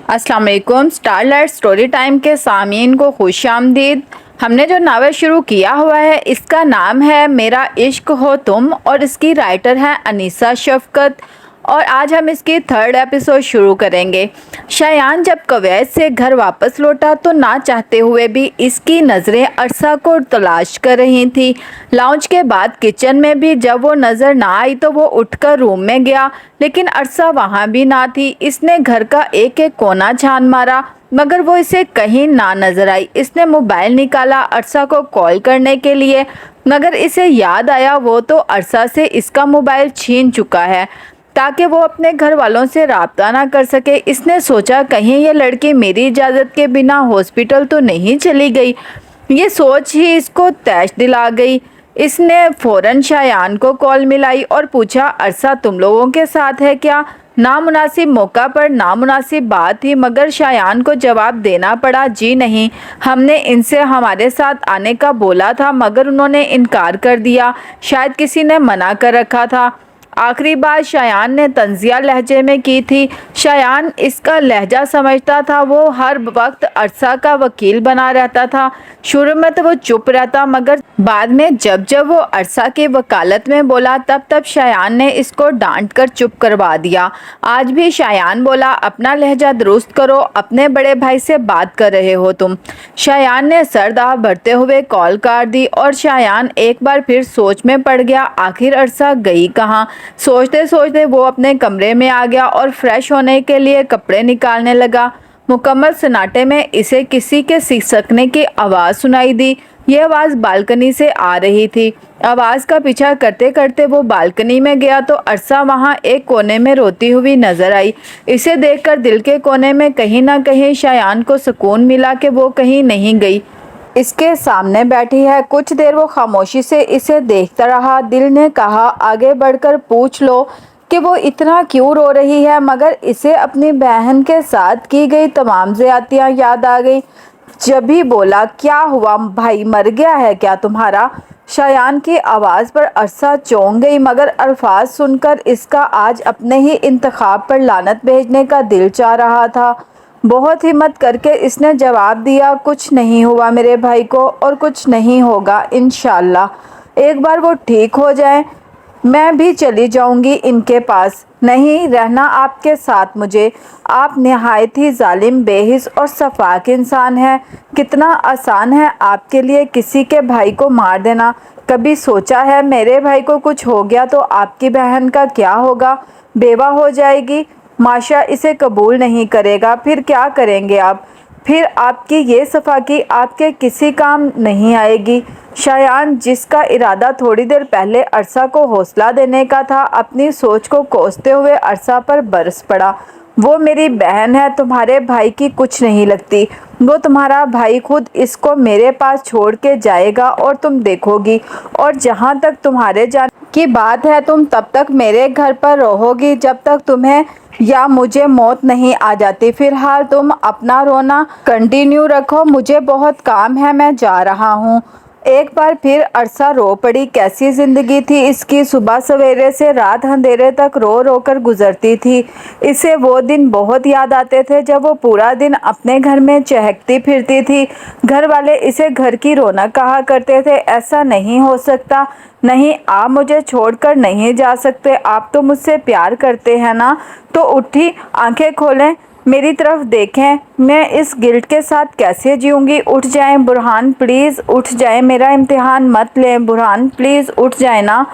अस्सलाम वालेकुम। Starlight story time के सामीन को खुश आमदीद। हमने जो नावल शुरू किया हुआ है इसका नाम है मेरा इश्क हो तुम और इसकी राइटर है अनीसा शफकत और आज हम इसकी 3rd एपिसोड शुरू करेंगे। शायान जब कुवैत से घर वापस लौटा तो ना चाहते हुए भी इसकी नज़रें अरसा को तलाश कर रही थी। लॉन्च के बाद किचन में भी जब वो नज़र ना आई तो वो उठकर रूम में गया, लेकिन अरसा वहाँ भी ना थी। इसने घर का एक एक कोना छान मारा मगर वो इसे कहीं ना नज़र आई। इसने मोबाइल निकाला अरसा को कॉल करने के लिए, मगर इसे याद आया वो तो अरसा से इसका मोबाइल छीन चुका है ताकि वो अपने घर वालों से राब्ता ना कर सके। इसने सोचा कहीं ये लड़की मेरी इजाज़त के बिना हॉस्पिटल तो नहीं चली गई। ये सोच ही इसको तैश दिला गई। इसने फ़ौरन शायान को कॉल मिलाई और पूछा, अरसा तुम लोगों के साथ है क्या? नामुनासिब मौका पर नामुनासिब बात थी मगर शायान को जवाब देना पड़ा, जी नहीं, हमने इनसे हमारे साथ आने का बोला था मगर उन्होंने इनकार कर दिया। शायद किसी ने मना कर रखा था। आखिरी बात शायान ने तंजिया लहजे में की थी। शायान इसका लहजा समझता था। वो हर वक्त अरसा का वकील बना रहता था। शुरू में तो वो चुप रहता मगर बाद में जब जब वो अरसा की वकालत में बोला तब तब शायान ने इसको डांट कर चुप करवा दिया। आज भी शायान बोला, अपना लहजा दुरुस्त करो, अपने बड़े भाई से बात कर रहे हो तुम। शायान ने सरदाह भरते हुए कॉल काट दी और शायान एक बार फिर सोच में पड़ गया, आखिर अरसा गई कहाँ। सोचते सोचते वो अपने कमरे में आ गया और फ्रेश होने के लिए कपड़े निकालने लगा। मुकम्मल सन्नाटे में इसे किसी के सिसकने की आवाज़ सुनाई दी। ये आवाज़ बालकनी से आ रही थी। आवाज़ का पीछा करते करते वो बालकनी में गया तो अरसा वहाँ एक कोने में रोती हुई नज़र आई। इसे देखकर दिल के कोने में कहीं ना कहीं शायान को सुकून मिला कि वो कहीं नहीं गई, इसके सामने बैठी है। कुछ देर वो खामोशी से इसे देखता रहा। दिल ने कहा आगे बढ़कर पूछ लो कि वो इतना क्यों रो रही है, मगर इसे अपनी बहन के साथ की गई तमाम ज़्यादतियाँ याद आ गई। जब भी बोला, क्या हुआ भाई, मर गया है क्या तुम्हारा? शायान की आवाज़ पर अरसा चौंक गई मगर अल्फाज सुनकर इसका आज अपने ही इंतखाब पर लानत भेजने का दिल चाह रहा था। बहुत हिम्मत करके इसने जवाब दिया, कुछ नहीं हुआ मेरे भाई को और कुछ नहीं होगा इंशाल्लाह। एक बार वो ठीक हो जाए मैं भी चली जाऊंगी इनके पास, नहीं रहना आपके साथ मुझे। आप नहायत ही जालिम, बेहिस और सफाक इंसान हैं। कितना आसान है आपके लिए किसी के भाई को मार देना। कभी सोचा है मेरे भाई को कुछ हो गया तो आपकी बहन का क्या होगा? बेवा हो जाएगी। माशा इसे कबूल नहीं करेगा। फिर क्या करेंगे आप? फिर आपकी ये सफाकी आपके किसी काम नहीं आएगी। शायान, जिसका इरादा थोड़ी देर पहले अरसा को हौसला देने का था, अपनी सोच को कोसते हुए अरसा पर बरस पड़ा। वो मेरी बहन है, तुम्हारे भाई की कुछ नहीं लगती। वो तुम्हारा भाई खुद इसको मेरे पास छोड़ के जाएगा और तुम देखोगी। और जहाँ तक तुम्हारे जाने की बात है, तुम तब तक मेरे घर पर रहोगी जब तक तुम्हें या मुझे मौत नहीं आ जाती। फिलहाल तुम अपना रोना कंटिन्यू रखो, मुझे बहुत काम है, मैं जा रहा हूँ। एक बार फिर अरसा रो पड़ी। कैसी ज़िंदगी थी इसकी, सुबह सवेरे से रात अंधेरे तक रो रो कर गुजरती थी। इसे वो दिन बहुत याद आते थे जब वो पूरा दिन अपने घर में चहकती फिरती थी। घर वाले इसे घर की रौनक कहा करते थे। ऐसा नहीं हो सकता, नहीं, आप मुझे छोड़कर नहीं जा सकते। आप तो मुझसे प्यार करते हैं ना? तो उठी, आंखें खोलें, मेरी तरफ देखें। मैं इस गिल्ट के साथ कैसे जीऊँगी? उठ जाएं बुरहान, प्लीज़ उठ जाएं, मेरा इम्तिहान मत लें बुरहान, प्लीज़ उठ जाएं ना।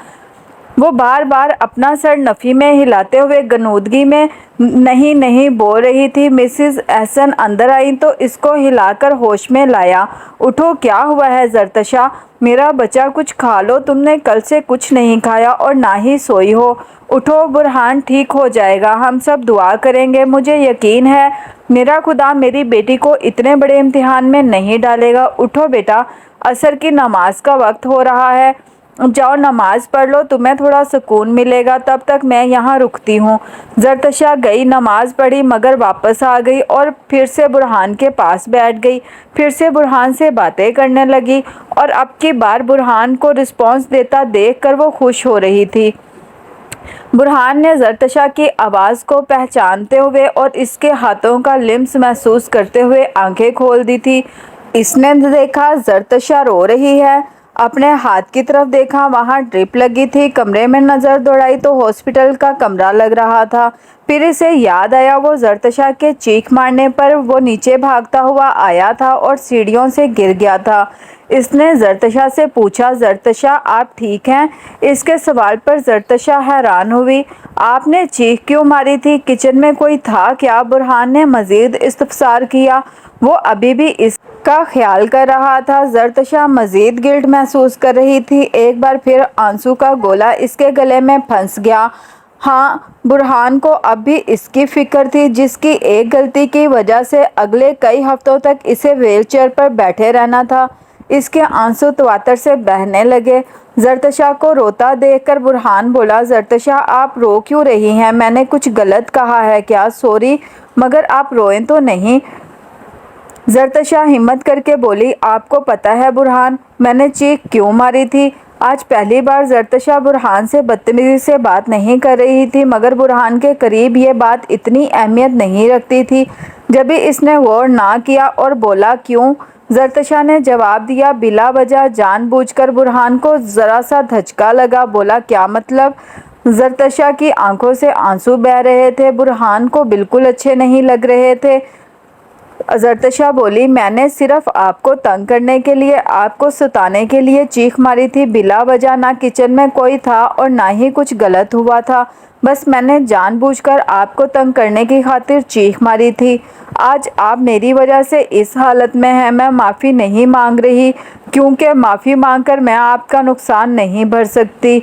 वो बार बार अपना सर नफ़ी में हिलाते हुए गनूदगी में नहीं नहीं बोल रही थी। मिसिस एहसन अंदर आई तो इसको हिलाकर होश में लाया। उठो, क्या हुआ है ज़रतशा? मेरा बच्चा, कुछ खा लो, तुमने कल से कुछ नहीं खाया और ना ही सोई हो। उठो बुरहान, ठीक हो जाएगा, हम सब दुआ करेंगे। मुझे यकीन है मेरा खुदा मेरी बेटी को इतने बड़े इम्तिहान में नहीं डालेगा। उठो बेटा, असर की नमाज का वक्त हो रहा है, जाओ नमाज पढ़ लो, तुम्हें थोड़ा सुकून मिलेगा। तब तक मैं यहाँ रुकती हूँ। ज़रतशा गई, नमाज पढ़ी मगर वापस आ गई और फिर से बुरहान के पास बैठ गई। फिर से बुरहान से बातें करने लगी और अब की बार बुरहान को रिस्पॉन्स देता देखकर वो खुश हो रही थी। बुरहान ने ज़रतशा की आवाज़ को पहचानते हुए और इसके हाथों का लिम्स महसूस करते हुए आंखें खोल दी थी। इसने देखा ज़रतशा रो रही है। अपने हाथ की तरफ देखा, वहाँ ड्रिप लगी थी। कमरे में नज़र दौड़ाई तो हॉस्पिटल का कमरा लग रहा था। फिर इसे याद आया वो ज़रतशा के चीख मारने पर वो नीचे भागता हुआ आया था और सीढ़ियों से गिर गया था। इसने ज़रतशा से पूछा, ज़रतशा आप ठीक हैं? इसके सवाल पर ज़रतशा हैरान हुई। आपने चीख क्यों मारी थी? किचन में कोई था क्या? बुरहान ने मज़ीद इस्तफसार किया। वो अभी भी इसका ख्याल कर रहा था। ज़रतशा मज़ीद गिल्ट महसूस कर रही थी। एक बार फिर आंसू का गोला इसके गले में फंस गया। हाँ, बुरहान को अब भी इसकी फ़िक्र थी, जिसकी एक गलती की वजह से अगले कई हफ्तों तक इसे व्हीलचेयर पर बैठे रहना था। इसके आंसू तवातर से बहने लगे। ज़रतशा को रोता देखकर बुरहान बोला, ज़रतशा आप रो क्यों रही हैं? मैंने कुछ गलत कहा है क्या? सॉरी, मगर आप रोएं तो नहीं। ज़रतशा हिम्मत करके बोली, आपको पता है बुरहान, मैंने चीख क्यों मारी थी? आज पहली बार ज़रतशा बुरहान से बदतमीज़ी से बात नहीं कर रही थी, मगर बुरहान के करीब ये बात इतनी अहमियत नहीं रखती थी। जब भी इसने गौर ना किया और बोला, क्यों? ज़रतशा ने जवाब दिया, बिला वजह जानबूझकर। बुरहान को ज़रा सा धचका लगा। बोला, क्या मतलब? ज़रतशा की आंखों से आंसू बह रहे थे। बुरहान को बिल्कुल अच्छे नहीं लग रहे थे। ज़रतशा बोली, मैंने सिर्फ आपको तंग करने के लिए, आपको सताने के लिए चीख मारी थी, बिला वजह। ना किचन में कोई था और ना ही कुछ गलत हुआ था। बस मैंने जानबूझकर आपको तंग करने की खातिर चीख मारी थी। आज आप मेरी वजह से इस हालत में हैं। मैं माफ़ी नहीं मांग रही, क्योंकि माफ़ी मांगकर मैं आपका नुकसान नहीं भर सकती।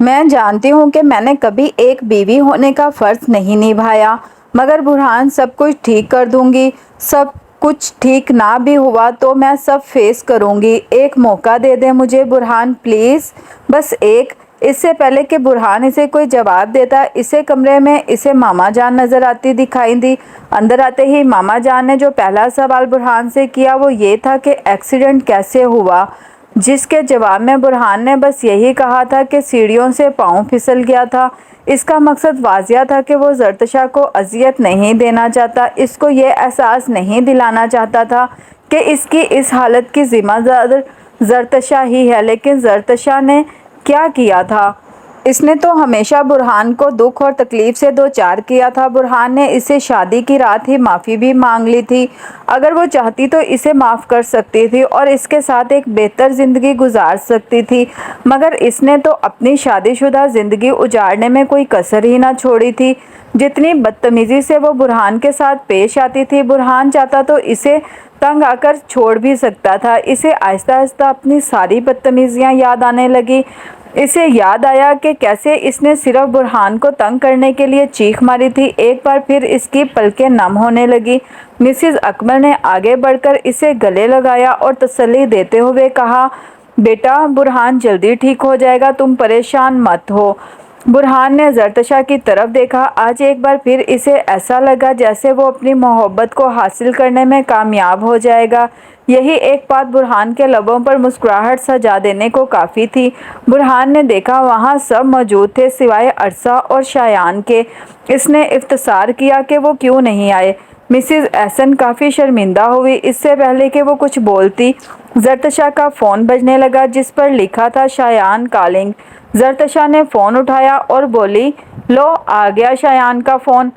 मैं जानती हूँ कि मैंने कभी एक बीवी होने का फ़र्ज़ नहीं निभाया, मगर बुरहान सब कुछ ठीक कर दूँगी। सब कुछ ठीक ना भी हुआ तो मैं सब फेस करूँगी। एक मौका दे दे मुझे बुरहान, प्लीज़, बस एक। इससे पहले कि बुरहान इसे कोई जवाब देता, इसे कमरे में इसे मामा जान नज़र आती दिखाई दी। अंदर आते ही मामा जान ने जो पहला सवाल बुरहान से किया वो ये था कि एक्सीडेंट कैसे हुआ, जिसके जवाब में बुरहान ने बस यही कहा था कि सीढ़ियों से पाँव फिसल गया था। इसका मकसद वाज़िया था कि वो ज़रतशा को अज़ियत नहीं देना चाहता। इसको ये एहसास नहीं दिलाना चाहता था कि इसकी इस हालत की ज़िम्मेदार ज़रतशा ही है। लेकिन ज़रतशा ने क्या किया था? इसने तो हमेशा बुरहान को दुख और तकलीफ़ से दो चार किया था। बुरहान ने इसे शादी की रात ही माफ़ी भी मांग ली थी। अगर वो चाहती तो इसे माफ़ कर सकती थी और इसके साथ एक बेहतर ज़िंदगी गुजार सकती थी, मगर इसने तो अपनी शादीशुदा ज़िंदगी उजाड़ने में कोई कसर ही ना छोड़ी थी। जितनी बदतमीज़ी से वो बुरहान के साथ पेश आती थी, बुरहान चाहता तो इसे तंग आकर छोड़ भी सकता था। इसे आहिस्ता आहिस्ता अपनी सारी बदतमीज़ियाँ याद आने लगी। इसे याद आया कि कैसे इसने सिर्फ बुरहान को तंग करने के लिए चीख मारी थी। एक बार फिर इसकी पलकें नम होने लगी। मिसिज अकबर ने आगे बढ़कर इसे गले लगाया और तसल्ली देते हुए कहा, बेटा, बुरहान जल्दी ठीक हो जाएगा, तुम परेशान मत हो। बुरहान ने ज़रतशा की तरफ देखा। आज एक बार फिर इसे ऐसा लगा जैसे वो अपनी मोहब्बत को हासिल करने में कामयाब हो जाएगा। यही एक बात बुरहान के लबों पर मुस्कुराहट सजा देने को काफ़ी थी। बुरहान ने देखा वहाँ सब मौजूद थे सिवाय अरसा और शायान के। इसने इफ्तिसार किया कि वो क्यों नहीं आए। मिसिज एहसन काफ़ी शर्मिंदा हुई। इससे पहले कि वो कुछ बोलती, ज़रतशा का फ़ोन बजने लगा, जिस पर लिखा था शायान कॉलिंग। ज़रतशा ने फ़ोन उठाया और बोली, लो आ गया शायान का फ़ोन।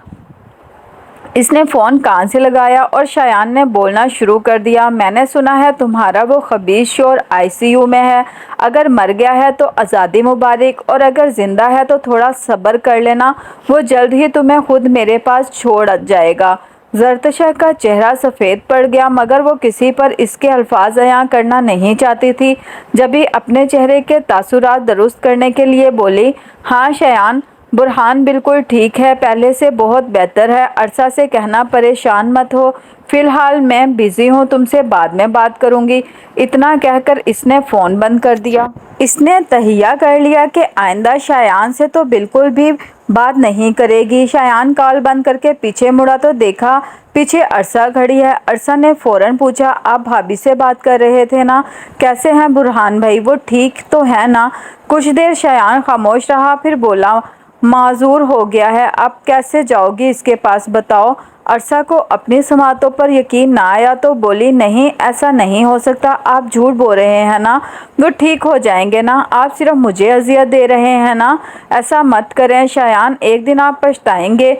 इसने फ़ोन कान से लगाया और शायान ने बोलना शुरू कर दिया, मैंने सुना है तुम्हारा वो खबीस शोर ICU में है। अगर मर गया है तो आज़ादी मुबारक, और अगर ज़िंदा है तो थोड़ा सब्र कर लेना, वो जल्द ही तुम्हें खुद मेरे पास छोड़ जाएगा। ज़रतशा का चेहरा सफ़ेद पड़ गया, मगर वो किसी पर इसके अल्फाज बयां करना नहीं चाहती थी। जब भी अपने चेहरे के तासुरात दुरुस्त करने के लिए बोली, हाँ शायान, बुरहान बिल्कुल ठीक है, पहले से बहुत बेहतर है। अरसा से कहना परेशान मत हो, फ़िलहाल मैं बिज़ी हूँ, तुमसे बाद में बात करूँगी। इतना कहकर इसने फ़ोन बंद कर दिया। इसने तहिया कर लिया कि आइंदा शायान से तो बिल्कुल भी बात नहीं करेगी। शायान कॉल बंद करके पीछे मुड़ा तो देखा पीछे अरसा खड़ी है। अरसा ने फ़ौरन पूछा, आप भाभी से बात कर रहे थे ना? कैसे हैं बुरहान भाई, वो ठीक तो है ना? कुछ देर शायान खामोश रहा, फिर बोला, معذور ہو گیا ہے، اب کیسے جاؤ گی اس کے پاس بتاؤ؟ عرصہ کو اپنی سماعتوں پر یقین نہ آیا تو بولی، نہیں ایسا نہیں ہو سکتا، آپ جھوٹ بول رہے ہیں نا، وہ ٹھیک ہو جائیں گے نا، آپ صرف مجھے اذیت دے رہے ہیں نا، ایسا مت کریں شایان، ایک دن آپ پچھتائیں گے۔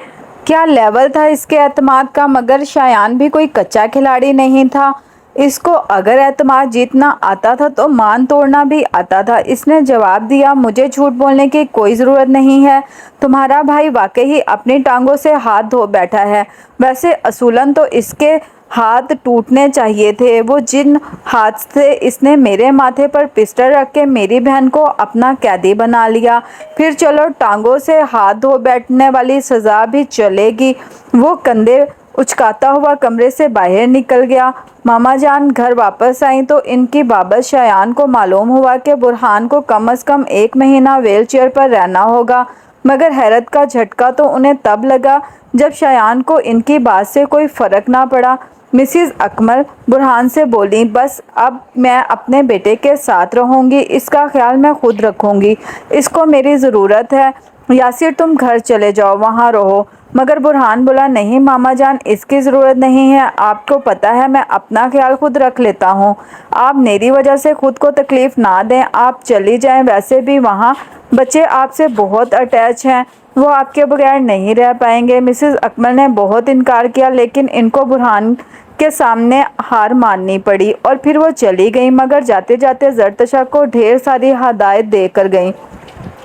کیا لیول تھا اس کے اعتماد کا، مگر شایان بھی کوئی کچا کھلاڑی نہیں تھا، اس کو اگر اعتماد جیتنا آتا تھا تو مان توڑنا بھی آتا تھا۔ اس نے جواب دیا، مجھے جھوٹ بولنے کی کوئی ضرورت نہیں ہے، تمہارا بھائی واقعی اپنی ٹانگوں سے ہاتھ دھو بیٹھا ہے، ویسے اصولاً تو اس کے ہاتھ ٹوٹنے چاہیے تھے، وہ جن ہاتھ سے اس نے میرے ماتھے پر پسٹل رکھ کے میری بہن کو اپنا قیدی بنا لیا۔ پھر چلو ٹانگوں سے ہاتھ دھو بیٹھنے والی سزا بھی چلے گی۔ وہ کندھے اچکاتا ہوا کمرے سے باہر نکل گیا۔ ماما جان گھر واپس آئیں تو ان کی بابت شایان کو معلوم ہوا کہ برہان کو کم از کم 1 مہینہ ویل چیئر پر رہنا ہوگا، مگر حیرت کا جھٹکا تو انہیں تب لگا جب شایان کو ان کی بات سے کوئی فرق نہ پڑا۔ مسز اکمل برہان سے بولیں، بس اب میں اپنے بیٹے کے ساتھ رہوں گی، اس کا خیال میں خود رکھوں گی، اس کو میری ضرورت ہے، یاسر تم گھر چلے جاؤ، وہاں رہو۔ مگر برہان بولا، نہیں ماما جان اس کی ضرورت نہیں ہے، آپ کو پتہ ہے میں اپنا خیال خود رکھ لیتا ہوں، آپ میری وجہ سے خود کو تکلیف نہ دیں، آپ چلی جائیں، ویسے بھی وہاں بچے آپ سے بہت اٹیچ ہیں، وہ آپ کے بغیر نہیں رہ پائیں گے۔ مسز اکمل نے بہت انکار کیا لیکن ان کو برہان کے سامنے ہار ماننی پڑی اور پھر وہ چلی گئیں، مگر جاتے جاتے زرتشا کو ڈھیر ساری ہدایت دے کر گئیں۔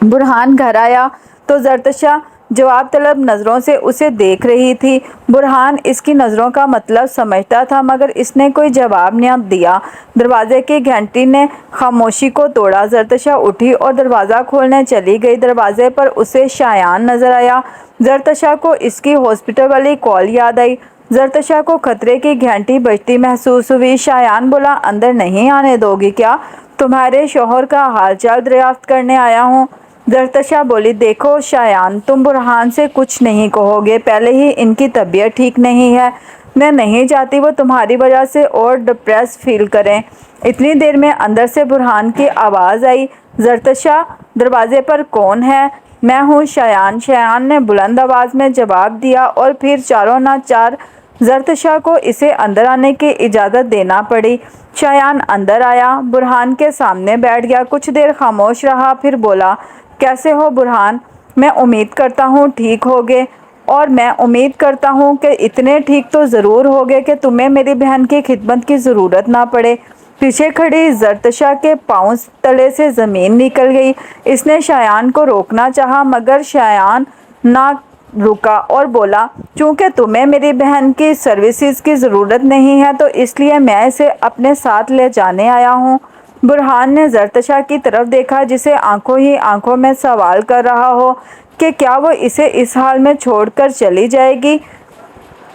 برہان گھر آیا تو زرتشا جواب طلب نظروں سے اسے دیکھ رہی تھی۔ برہان اس کی نظروں کا مطلب سمجھتا تھا مگر اس نے کوئی جواب نہ دیا۔ دروازے کی گھنٹی نے خاموشی کو توڑا۔ زرتشا اٹھی اور دروازہ کھولنے چلی گئی۔ دروازے پر اسے شایان نظر آیا۔ زرتشا کو اس کی ہاسپٹل والی کال یاد آئی۔ زرتشا کو خطرے کی گھنٹی بجتی محسوس ہوئی۔ شایان بولا، اندر نہیں آنے دو گی کیا؟ تمہارے شوہر کا حال چال دریافت کرنے آیا ہوں۔ زرتشا بولی، دیکھو شایان، تم برہان سے کچھ نہیں کہو گے، پہلے ہی ان کی طبیعت ٹھیک نہیں ہے، میں نہیں چاہتی وہ تمہاری وجہ سے اور ڈپریس فیل کریں۔ اتنی دیر میں اندر سے برہان کی آواز آئی، زرتشا دروازے پر کون ہے؟ میں ہوں شایان، شایان نے بلند آواز میں جواب دیا اور پھر چاروں نہ چار زرتشا کو اسے اندر آنے کی اجازت دینا پڑی۔ شایان اندر آیا، برہان کے سامنے بیٹھ گیا، کچھ دیر خاموش رہا، پھر بولا، کیسے ہو برہان؟ میں امید کرتا ہوں ٹھیک ہوگے، اور میں امید کرتا ہوں کہ اتنے ٹھیک تو ضرور ہوگے کہ تمہیں میری بہن کی خدمت کی ضرورت نہ پڑے۔ پیچھے کھڑی زرتشا کے پاؤں تلے سے زمین نکل گئی۔ اس نے شایان کو روکنا چاہا مگر شایان نہ رکا اور بولا، چونکہ تمہیں میری بہن کی سروسز کی ضرورت نہیں ہے تو اس لیے میں اسے اپنے ساتھ لے جانے آیا ہوں۔ برہان نے زرتشا کی طرف دیکھا جسے آنکھوں ہی آنکھوں میں سوال کر رہا ہو کہ کیا وہ اسے اس حال میں چھوڑ کر چلی جائے گی۔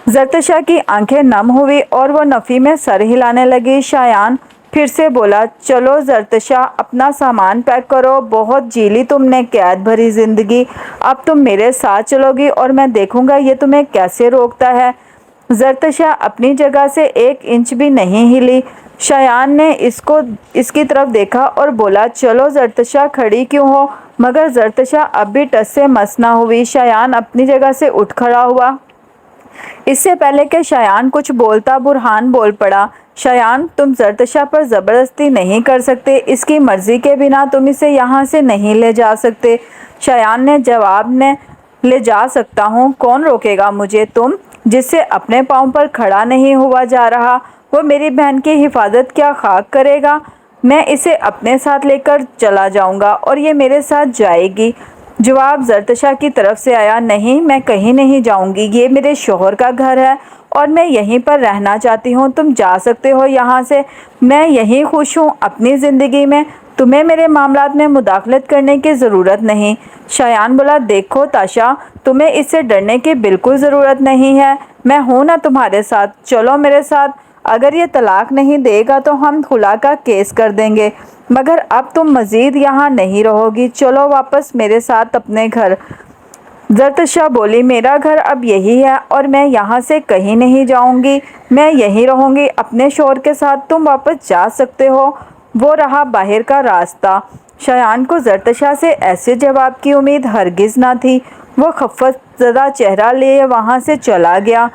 زرتشا کی آنکھیں نم ہوئی اور وہ نفی میں سر ہلانے لگی۔ شایان پھر سے بولا، چلو زرتشا اپنا سامان پیک کرو، بہت جی لی تم نے قید بھری زندگی، اب تم میرے ساتھ چلو گی اور میں دیکھوں گا یہ تمہیں کیسے روکتا ہے۔ زرتشا اپنی جگہ سے 1 انچ بھی نہیں ہلی۔ شایان نے اس کی طرف دیکھا اور بولا، چلو زرتشا کھڑی کیوں ہو؟ مگر زرتشا اب بھی ٹس سے مس نہ ہوئی۔ شایان اپنی جگہ سے اٹھ کھڑا ہوا۔ اس سے پہلے کہ شایان کچھ بولتا برہان بول پڑا، شایان تم زرتشا پر زبردستی نہیں کر سکتے، اس کی مرضی کے بنا تم اسے یہاں سے نہیں لے جا سکتے۔ شایان نے جواب نے لے جا سکتا ہوں، کون روکے گا مجھے؟ تم جس سے اپنے پاؤں پر کھڑا نہیں ہوا جا رہا، وہ میری بہن کی حفاظت کیا خاک کرے گا؟ میں اسے اپنے ساتھ لے کر چلا جاؤں گا اور یہ میرے ساتھ جائے گی۔ جواب زرتشا کی طرف سے آیا، نہیں میں کہیں نہیں جاؤں گی، یہ میرے شوہر کا گھر ہے اور میں یہیں پر رہنا چاہتی ہوں، تم جا سکتے ہو یہاں سے، میں یہیں خوش ہوں اپنی زندگی میں، تمہیں میرے معاملات میں مداخلت کرنے کی ضرورت نہیں۔ شایان بولا، دیکھو تاشا، تمہیں اس سے ڈرنے کی بالکل ضرورت نہیں ہے، میں ہوں نا تمہارے ساتھ، چلو میرے ساتھ، اگر یہ طلاق نہیں دے گا تو ہم خلا کا کیس کر دیں گے، مگر اب تم مزید یہاں نہیں رہو گی، چلو واپس میرے ساتھ اپنے گھر۔ زرتشا بولی، میرا گھر اب یہی ہے اور میں یہاں سے کہیں نہیں جاؤں گی، میں یہیں رہوں گی اپنے شوہر کے ساتھ، تم واپس جا سکتے ہو۔ وہ رہا باہر کا راستہ۔ شایان کو زرتشا سے ایسے جواب کی امید ہرگز نہ تھی۔ وہ خفت زدہ چہرہ لیے وہاں سے چلا گیا۔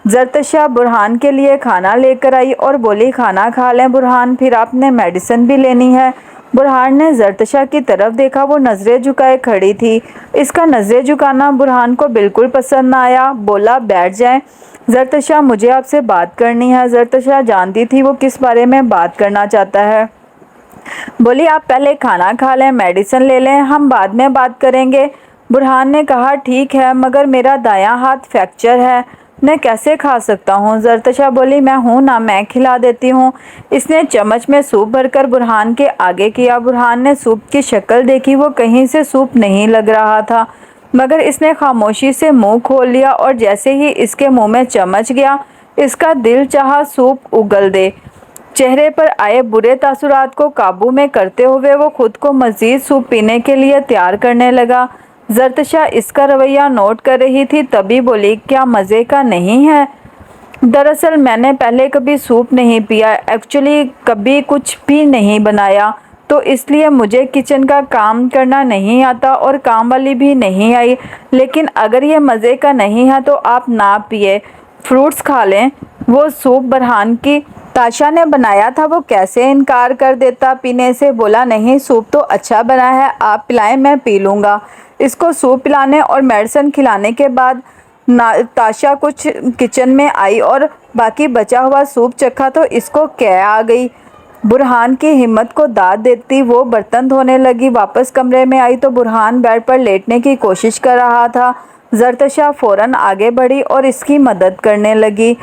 زرتشا برہان کے لیے کھانا لے کر آئی اور بولی کھانا کھا لیں برہان، پھر آپ نے میڈیسن بھی لینی ہے۔ برہان نے زرتشا کی طرف دیکھا، وہ نظریں جھکائے کھڑی تھی۔ اس کا نظریں جھکانا برہان کو بالکل پسند نہ آیا۔ بولا بیٹھ جائیں زرتشا، مجھے آپ سے بات کرنی ہے۔ زرتشا جانتی تھی وہ کس بارے میں بات کرنا چاہتا ہے۔ بولی آپ پہلے کھانا کھا لیں، میڈیسن لے لیں، ہم بعد میں بات کریں گے۔ برہان نے کہا ٹھیک ہے، مگر میرا دایاں ہاتھ فریکچر ہے، میں کیسے کھا سکتا ہوں؟ زرتشا بولی میں ہوں نا، میں کھلا دیتی ہوں۔ اس نے چمچ میں سوپ بھر کر برہان کے آگے کیا۔ برہان نے سوپ کی شکل دیکھی، وہ کہیں سے سوپ نہیں لگ رہا تھا، مگر اس نے خاموشی سے منہ کھول لیا اور جیسے ہی اس کے منہ میں چمچ گیا، اس کا دل چاہا سوپ اگل دے۔ چہرے پر آئے برے تاثرات کو قابو میں کرتے ہوئے وہ خود کو مزید سوپ پینے کے لیے تیار کرنے لگا۔ زرتشا اس کا رویہ نوٹ کر رہی تھی، تبھی بولی کیا مزے کا نہیں ہے؟ دراصل میں نے پہلے کبھی سوپ نہیں پیا، ایکچولی کبھی کچھ بھی نہیں بنایا، تو اس لیے مجھے کچن کا کام کرنا نہیں آتا اور کام والی بھی نہیں آئی، لیکن اگر یہ مزے کا نہیں ہے تو آپ نہ پیے، فروٹس کھا لیں۔ وہ سوپ برہان کی تاشا نے بنایا تھا، وہ کیسے انکار کر دیتا پینے سے؟ بولا نہیں، سوپ تو اچھا بنا ہے، آپ پلائیں، میں پی لوں گا۔ اس کو سوپ پلانے اور میڈیسن کھلانے کے بعد تاشا کچھ کچن میں آئی اور باقی بچا ہوا سوپ چکھا تو اس کو کیے آ گئی۔ برہان کی ہمت کو داد دیتی وہ برتن دھونے لگی۔ واپس کمرے میں آئی تو برہان بیڈ پر لیٹنے کی کوشش کر رہا تھا۔ زرتشا فوراً آگے بڑھی اور اس کی مدد کرنے لگی۔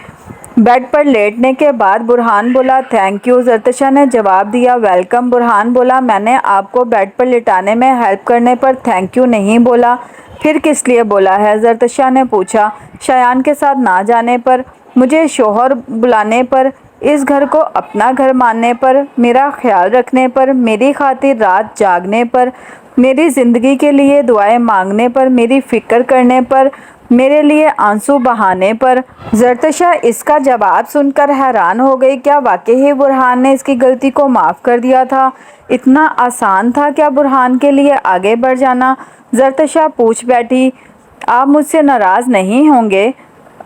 بیڈ پر لیٹنے کے بعد برہان بولا تھینک یو۔ زرتشا نے جواب دیا ویلکم۔ برہان بولا میں نے آپ کو بیڈ پر لٹانے میں ہیلپ کرنے پر تھینک یو نہیں بولا، پھر کس لیے بولا ہے؟ زرتشا نے پوچھا۔ شایان کے ساتھ نہ جانے پر، مجھے شوہر بلانے پر، اس گھر کو اپنا گھر ماننے پر، میرا خیال رکھنے پر، میری خاطر رات جاگنے پر، میری زندگی کے لیے دعائیں مانگنے پر، میری فکر کرنے پر، میرے لیے آنسو بہانے پر۔ زرتشا اس کا جواب سن کر حیران ہو گئی۔ کیا واقعی ہی برہان نے اس کی غلطی کو معاف کر دیا تھا؟ اتنا آسان تھا کیا برہان کے لیے آگے بڑھ جانا؟ زرتشا پوچھ بیٹھی آپ مجھ سے ناراض نہیں ہوں گے؟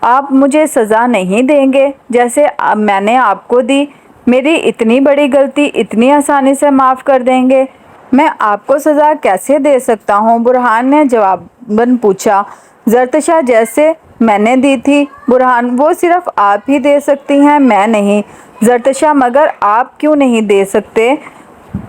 آپ مجھے سزا نہیں دیں گے جیسے میں نے آپ کو دی؟ میری اتنی بڑی غلطی اتنی آسانی سے معاف کر دیں گے؟ میں آپ کو سزا کیسے دے سکتا ہوں؟ برہان نے جواباً پوچھا۔ زرتشا جیسے میں نے دی تھی۔ برہان وہ صرف آپ ہی دے سکتی ہیں، میں نہیں۔ زرتشا مگر آپ کیوں نہیں دے سکتے؟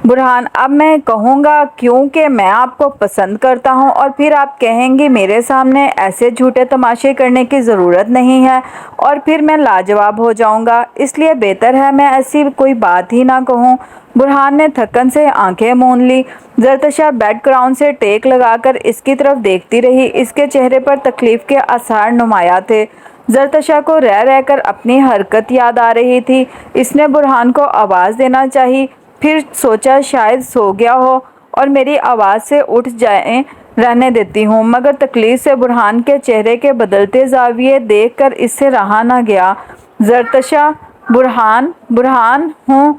برہان اب میں کہوں گا کیونکہ میں آپ کو پسند کرتا ہوں، اور پھر آپ کہیں گی میرے سامنے ایسے جھوٹے تماشے کرنے کی ضرورت نہیں ہے، اور پھر میں لاجواب ہو جاؤں گا، اس لیے بہتر ہے میں ایسی کوئی بات ہی نہ کہوں۔ برہان نے تھکن سے آنکھیں مون لی۔ زرتشا بیک گراؤنڈ سے ٹیک لگا کر اس کی طرف دیکھتی رہی، اس کے چہرے پر تکلیف کے آثار نمایاں تھے۔ زرتشا کو رہ رہ کر اپنی حرکت یاد آ رہی تھی۔ اس نے برہان کو آواز دینا چاہی، پھر سوچا شاید سو گیا ہو اور میری آواز سے اٹھ جائے، رہنے دیتی ہوں، مگر تکلیف سے برہان کے چہرے کے بدلتے زاویے دیکھ کر اس سے رہا نہ گیا۔ زرتشا برہان ہوں۔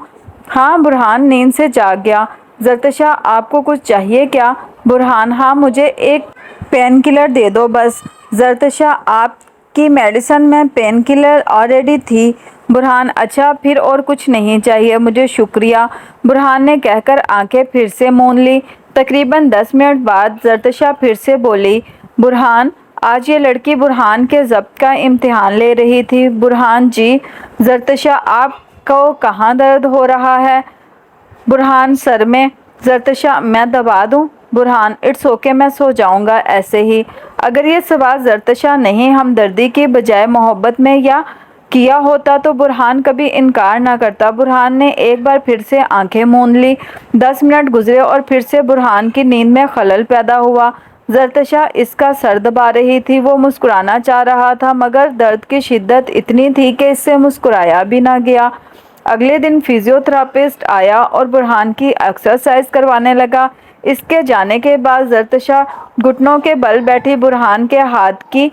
ہاں برہان نیند سے جاگ گیا۔ زرتشا آپ کو کچھ چاہیے کیا؟ برہان ہاں مجھے ایک پین کلر دے دو بس۔ زرتشا آپ کی میڈیسن میں پین کلر آلریڈی تھی۔ برہان اچھا پھر اور کچھ نہیں چاہیے مجھے، شکریہ، برہان نے کہہ کر آنکھیں پھر سے مون لی۔ تقریباً 10 منٹ بعد زرتشا پھر سے بولی برہان آج یہ لڑکی برہان کے ضبط کا امتحان لے رہی تھی۔ برہان جی۔ زرتشا آپ کو کہاں درد ہو رہا ہے؟ برہان سر میں۔ زرتشا میں دبا دوں؟ برہان اٹس اوکے، میں سو جاؤں گا ایسے ہی۔ اگر یہ سوال زرتشا نے ہمدردی کی بجائے محبت میں کیا ہوتا تو برہان کبھی انکار نہ کرتا۔ برہان نے ایک بار پھر سے آنکھیں مون لی۔ 10 منٹ گزرے اور پھر سے برہان کی نیند میں خلل پیدا ہوا۔ زرتشا اس کا سر دبا رہی تھی، وہ مسکرانا چاہ رہا تھا مگر درد کی شدت اتنی تھی کہ اس سے مسکرایا بھی نہ گیا۔ اگلے دن فزیو تھراپسٹ آیا اور برہان کی ایکسرسائز کروانے لگا۔ اس کے جانے کے بعد زرتشا گھٹنوں کے بل بیٹھی برہان کے ہاتھ کی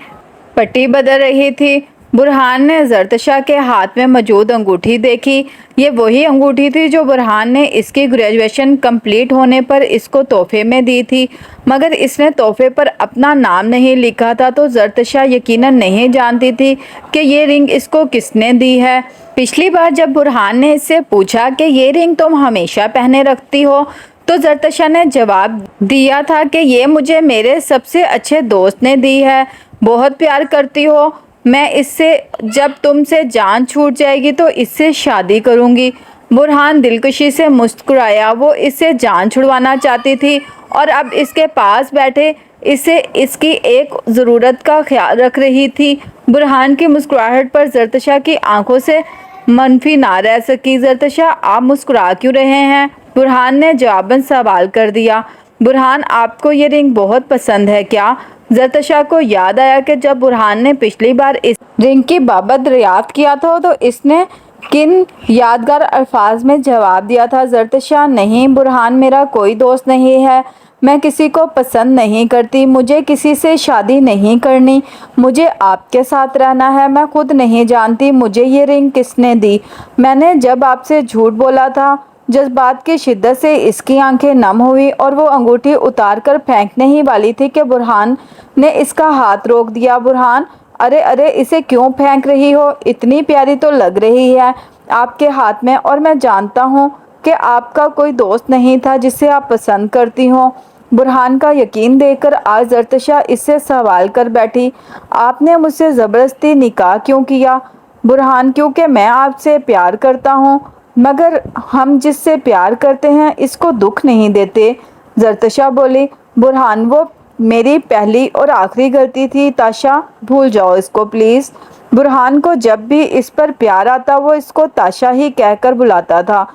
پٹی بدل رہی تھی۔ बुरहान ने जरतशा के हाथ में मौजूद अंगूठी देखी। ये वही अंगूठी थी जो बुरहान ने इसकी ग्रेजुएशन कंप्लीट होने पर इसको तोहफे में दी थी, मगर इसने तोहफे पर अपना नाम नहीं लिखा था, तो जरतशा यकीनन नहीं जानती थी कि ये रिंग इसको किसने दी है। पिछली बार जब बुरहान ने इससे पूछा कि ये रिंग तुम हमेशा पहने रखती हो, तो जरतशा ने जवाब दिया था कि ये मुझे मेरे सबसे अच्छे दोस्त ने दी है, बहुत प्यार करती हो, मैं इससे जब तुमसे जान छूट जाएगी तो इससे शादी करूंगी। बुरहान दिलखुशी से मुस्कुराया। वो इससे जान छुड़वाना चाहती थी और अब इसके पास बैठे इसे इसकी एक ज़रूरत का ख्याल रख रही थी। बुरहान की मुस्कुराहट पर जरतशा की आंखों से मनफी ना रह सकी। जरतशा, आप मुस्कुरा क्यों रहे हैं? बुरहान ने जवाबन सवाल कर दिया। बुरहान, आपको ये रिंग बहुत पसंद है क्या? जरतशा को याद आया कि जब बुरहान ने पिछली बार इस रिंग की बाबत दरियाफ्त किया था तो इसने किन यादगार अल्फाज में जवाब दिया था। जरतशा, नहीं बुरहान, मेरा कोई दोस्त नहीं है, मैं किसी को पसंद नहीं करती, मुझे किसी से शादी नहीं करनी, मुझे आपके साथ रहना है। मैं खुद नहीं जानती मुझे ये रिंग किसने दी। मैंने जब आपसे झूठ बोला था, जज्बात की शिद्दत से इसकी आंखें नम हुई और वो अंगूठी उतार कर फेंकने ही वाली थी कि बुरहान ने इसका हाथ रोक दिया। बुरहान, अरे अरे, इसे क्यों फेंक रही हो? इतनी प्यारी तो लग रही है आपके हाथ में, और मैं जानता हूँ कि आपका कोई दोस्त नहीं था जिसे आप पसंद करती हो। बुरहान का यकीन देखकर आज जरतशा इससे सवाल कर बैठी, आपने मुझसे ज़बरदस्ती निकाह क्यों किया? बुरहान, क्योंकि मैं आपसे प्यार करता हूँ, मगर हम जिससे प्यार करते हैं इसको दुख नहीं देते। जरतशा बोली। बुरहान, वो मेरी पहली और आखिरी गलती थी ताशा, भूल जाओ इसको प्लीज़। बुरहान को जब भी इस पर प्यार आता वो इसको ताशा ही कहकर बुलाता था।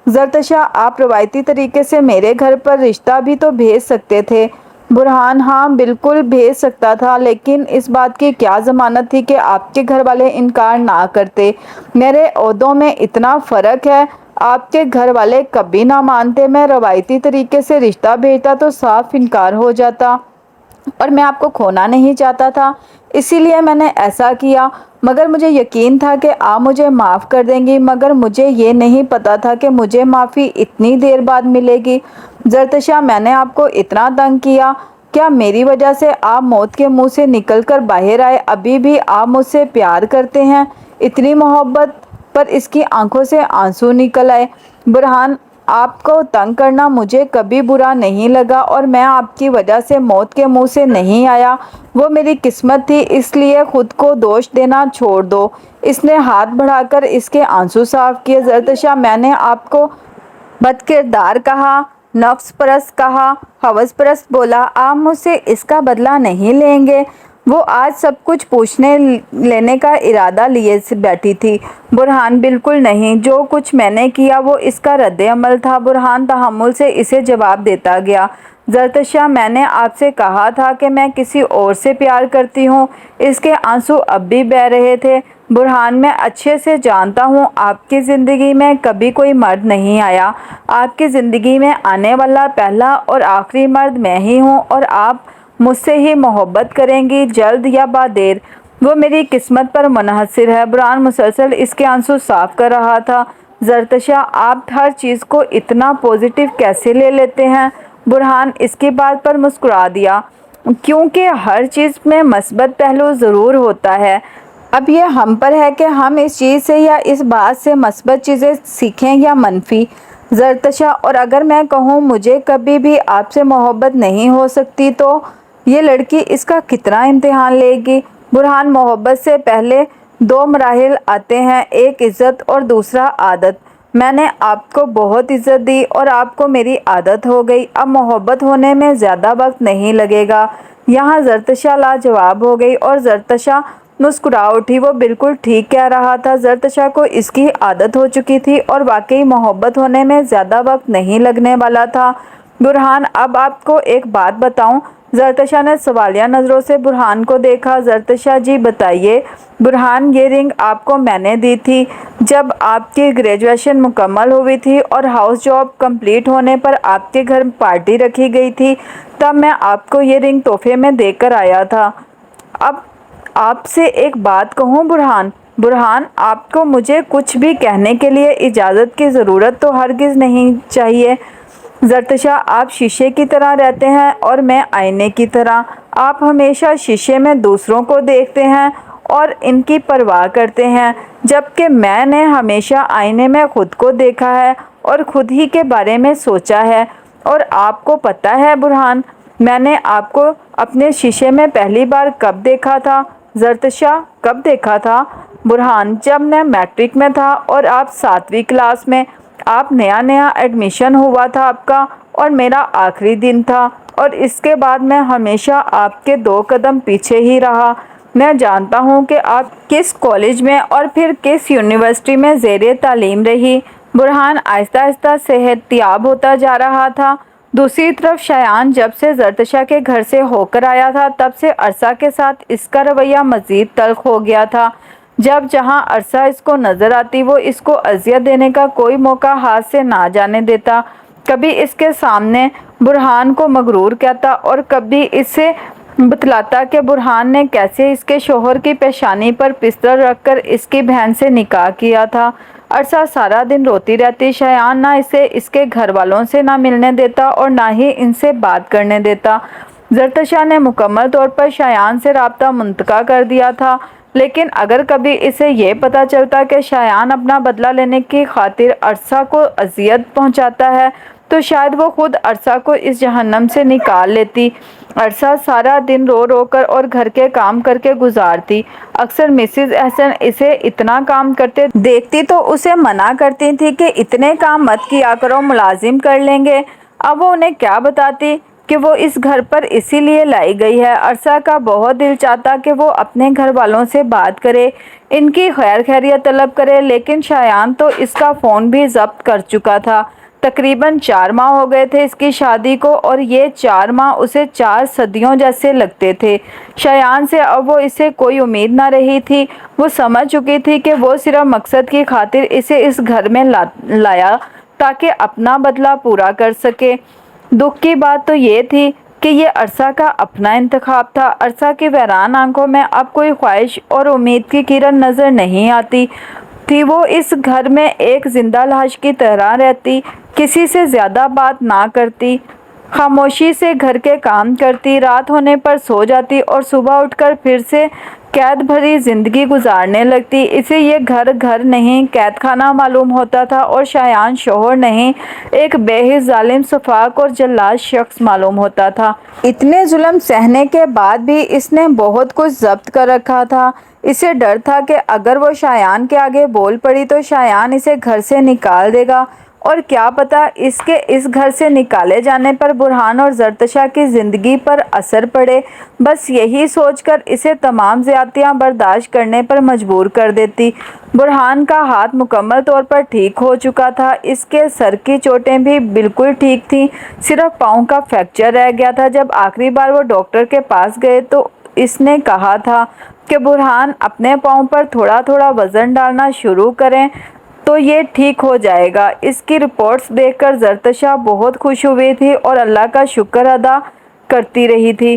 जरतशा, आप रवायती तरीके से मेरे घर पर रिश्ता भी तो भेज सकते थे। बुरहान, हाँ बिल्कुल भेज सकता था, लेकिन इस बात की क्या ज़मानत थी कि आपके घर वाले इनकार ना करते। मेरे ओहदों में इतना फ़र्क है, आपके घर वाले कभी ना मानते। मैं रवायती तरीके से रिश्ता भेजता तो साफ इनकार हो जाता, और मैं आपको खोना नहीं चाहता था, इसीलिए मैंने ऐसा किया। मगर मुझे यकीन था कि आप मुझे माफ़ कर देंगी, मगर मुझे ये नहीं पता था कि मुझे माफ़ी इतनी देर बाद मिलेगी। जरतशा, मैंने आपको इतना तंग किया, क्या मेरी वजह से आप मौत के मुंह से निकलकर बाहर आए? अभी भी आप मुझसे प्यार करते हैं? इतनी मोहब्बत पर इसकी आंखों से आंसू निकल आए। बुरहान, आपको तंग करना मुझे कभी बुरा नहीं लगा, और मैं आपकी वजह से मौत के मुंह से नहीं आया, वो मेरी किस्मत थी, इसलिए खुद को दोष देना छोड़ दो। इसने हाथ बढ़ाकर इसके आंसू साफ किए। जरतशा, मैंने आपको बदकिरदार कहा, नफ्स परस्त कहा, हवस परस्त बोला, आप मुझसे इसका बदला नहीं लेंगे। वो आज सब कुछ पूछने लेने का इरादा लिए से बैठी थी। बुरहान, बिल्कुल नहीं, जो कुछ मैंने किया वो इसका रद्द-ए-अमल था। बुरहान तहम्मुल से इसे जवाब देता गया। जरतशा, मैंने आपसे कहा था कि मैं किसी और से प्यार करती हूँ। इसके आंसू अब भी बह रहे थे। बुरहान, मैं अच्छे से जानता हूँ आपकी ज़िंदगी में कभी कोई मर्द नहीं आया। आपकी ज़िंदगी में आने वाला पहला और आखिरी मर्द मैं ही हूँ, और आप मुझसे ही मोहब्बत करेंगी, जल्द या बादेर, वो मेरी किस्मत पर मुनहसर है। बुरहान मुसलसल इसके आंसू साफ कर रहा था। जरतशा, आप हर चीज़ को इतना पॉजिटिव कैसे ले लेते हैं? बुरहान इसकी बात पर मुस्कुरा दिया, क्योंकि हर चीज़ में मस्बत पहलू ज़रूर होता है। अब ये हम पर है कि हम इस चीज़ से या इस बात से मस्बत चीज़ें सीखें या मनफी। जरतशा, और अगर मैं कहूँ मुझे कभी भी आपसे मोहब्बत नहीं हो सकती, तो ये लड़की इसका कितना इम्तिहान लेगी? बुरहान, मोहब्बत से पहले दो मराहिल आते हैं, एक इज़्ज़त और दूसरा आदत। मैंने आपको बहुत इज़्ज़त दी और आपको मेरी आदत हो गई, अब मोहब्बत होने में ज़्यादा वक्त नहीं लगेगा। यहाँ जरतशा लाजवाब हो गई और जरतशा मुस्कुरा उठी। वो बिल्कुल ठीक कह रहा था। जरतशा को इसकी आदत हो चुकी थी और वाकई मोहब्बत होने में ज़्यादा वक्त नहीं लगने वाला था। बुरहान, अब आपको एक बात बताऊं? जरतशा ने सवालिया नज़रों से बुरहान को देखा। जरतशा, जी बताइए। बुरहान, ये रिंग आपको मैंने दी थी जब आपकी ग्रेजुएशन मुकम्मल हुई थी और हाउस जॉब कंप्लीट होने पर आपके घर पार्टी रखी गई थी, तब मैं आपको ये रिंग तोहफे में देकर आया था। अब آپ سے ایک بات کہوں برہان؟ برہان، آپ کو مجھے کچھ بھی کہنے کے لیے اجازت کی ضرورت تو ہرگز نہیں چاہیے۔ زرتشا، آپ شیشے کی طرح رہتے ہیں اور میں آئینے کی طرح۔ آپ ہمیشہ شیشے میں دوسروں کو دیکھتے ہیں اور ان کی پرواہ کرتے ہیں، جبکہ میں نے ہمیشہ آئینے میں خود کو دیکھا ہے اور خود ہی کے بارے میں سوچا ہے۔ اور آپ کو پتہ ہے برہان، میں نے آپ کو اپنے شیشے میں پہلی بار کب دیکھا تھا؟ زرتشا، کب دیکھا تھا؟ برہان، جب میں میٹرک میں تھا اور آپ 7ویں کلاس میں۔ آپ نیا ایڈمیشن ہوا تھا آپ کا، اور میرا آخری دن تھا، اور اس کے بعد میں ہمیشہ آپ کے 2 قدم پیچھے ہی رہا۔ میں جانتا ہوں کہ آپ کس کالج میں اور پھر کس یونیورسٹی میں زیر تعلیم رہی۔ برہان آہستہ آہستہ صحت یاب ہوتا جا رہا تھا۔ دوسری طرف شایان جب سے زرتشا کے گھر سے ہو کر آیا تھا، تب سے عرصہ کے ساتھ اس کا رویہ مزید تلخ ہو گیا تھا۔ جب جہاں عرصہ اس کو نظر آتی، وہ اس کو اذیت دینے کا کوئی موقع ہاتھ سے نہ جانے دیتا۔ کبھی اس کے سامنے برہان کو مغرور کہتا اور کبھی اسے بتلاتا کہ برہان نے کیسے اس کے شوہر کی پیشانی پر پستول رکھ کر اس کی بہن سے نکاح کیا تھا۔ عرصہ سارا دن روتی رہتی۔ شایان نہ اسے اس کے گھر والوں سے نہ ملنے دیتا اور نہ ہی ان سے بات کرنے دیتا۔ زرتشا نے مکمل طور پر شایان سے رابطہ منقطع کر دیا تھا، لیکن اگر کبھی اسے یہ پتہ چلتا کہ شایان اپنا بدلہ لینے کی خاطر عرصہ کو اذیت پہنچاتا ہے، تو شاید وہ خود عرصہ کو اس جہنم سے نکال لیتی۔ عرصہ سارا دن رو رو کر اور گھر کے کام کر کے گزارتی۔ اکثر مسز احسن اسے اتنا کام کرتے دیکھتی تو اسے منع کرتی تھی کہ اتنے کام مت کیا کرو، ملازم کر لیں گے۔ اب وہ انہیں کیا بتاتی کہ وہ اس گھر پر اسی لیے لائی گئی ہے۔ عرصہ کا بہت دل چاہتا کہ وہ اپنے گھر والوں سے بات کرے، ان کی خیر خیریت طلب کرے، لیکن شایان تو اس کا فون بھی ضبط کر چکا تھا۔ تقریباً 4 ماہ ہو گئے تھے اس کی شادی کو، اور یہ 4 ماہ اسے 4 صدیوں جیسے لگتے تھے۔ شایان سے اب وہ اسے کوئی امید نہ رہی تھی۔ وہ سمجھ چکی تھی کہ وہ صرف مقصد کی خاطر اسے اس گھر میں لایا تاکہ اپنا بدلہ پورا کر سکے۔ دکھ کی بات تو یہ تھی کہ یہ عرصہ کا اپنا انتخاب تھا۔ عرصہ کی ویران آنکھوں میں اب کوئی خواہش اور امید کی کرن نظر نہیں آتی تھی۔ وہ اس گھر میں ایک زندہ لاش کی طرح رہتی، کسی سے زیادہ بات نہ کرتی، خاموشی سے گھر کے کام کرتی، رات ہونے پر سو جاتی اور صبح اٹھ کر پھر سے قید بھری زندگی گزارنے لگتی۔ اسے یہ گھر نہیں قید خانہ معلوم ہوتا تھا، اور شایان شوہر نہیں ایک بے حس ظالم سفاک اور جلاد شخص معلوم ہوتا تھا۔ اتنے ظلم سہنے کے بعد بھی اس نے بہت کچھ ضبط کر رکھا تھا۔ اسے ڈر تھا کہ اگر وہ شایان کے آگے بول پڑی تو شایان اسے گھر سے نکال دے گا، اور کیا پتہ اس کے اس گھر سے نکالے جانے پر برہان اور زرتشا کی زندگی پر اثر پڑے۔ بس یہی سوچ کر اسے تمام زیادتیاں برداشت کرنے پر مجبور کر دیتی۔ برہان کا ہاتھ مکمل طور پر ٹھیک ہو چکا تھا، اس کے سر کی چوٹیں بھی بالکل ٹھیک تھیں، صرف پاؤں کا فریکچر رہ گیا تھا۔ جب آخری بار وہ ڈاکٹر کے پاس گئے تو اس نے کہا تھا کہ برہان اپنے پاؤں پر تھوڑا تھوڑا وزن ڈالنا شروع کریں تو یہ ٹھیک ہو جائے گا۔ اس کی رپورٹس دیکھ کر زرتشا بہت خوش ہوئی تھی اور اللہ کا شکر ادا کرتی رہی تھی۔